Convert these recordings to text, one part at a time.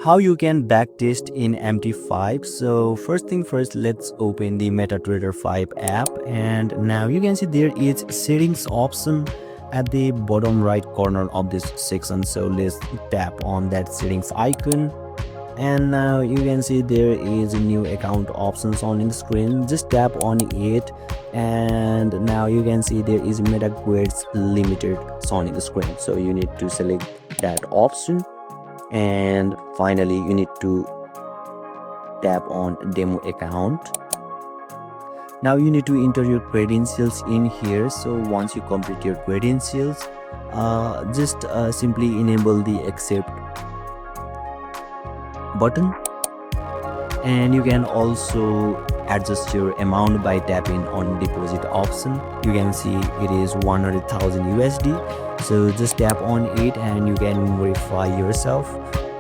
How you can backtest in MT5. So first thing first, let's open the MetaTrader 5 app, and now you can see there is settings option at the bottom right corner of this section. So let's tap on that settings icon, and now you can see there is a new account options on the screen. Just tap on it, and now you can see there is MetaTrader limited on the screen. So you need to select that option, and finally you need to tap on demo account. Now you need to enter your credentials in here. So once you complete your credentials, just simply enable the accept button, and you can also adjust your amount by tapping on deposit option. You can see it is 100,000 USD. So just tap on it and you can modify yourself.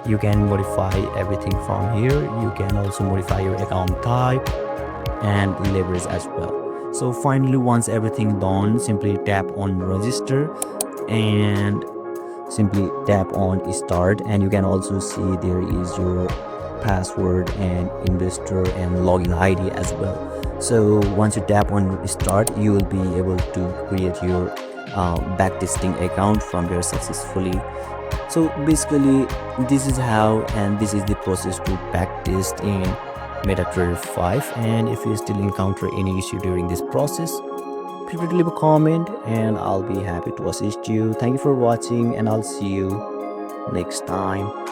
You can modify everything from here. You can also modify your account type and leverage as well. So finally, once everything done, simply tap on register and simply tap on start, and you can also see there is your password and investor and login ID as well. So once you tap on start, you will be able to create your backtesting account from there successfully. So basically this is how, and this is the process to backtest in MetaTrader 5. And if you still encounter any issue during this process, feel free to leave a comment and I'll be happy to assist you. Thank you for watching, and I'll see you next time.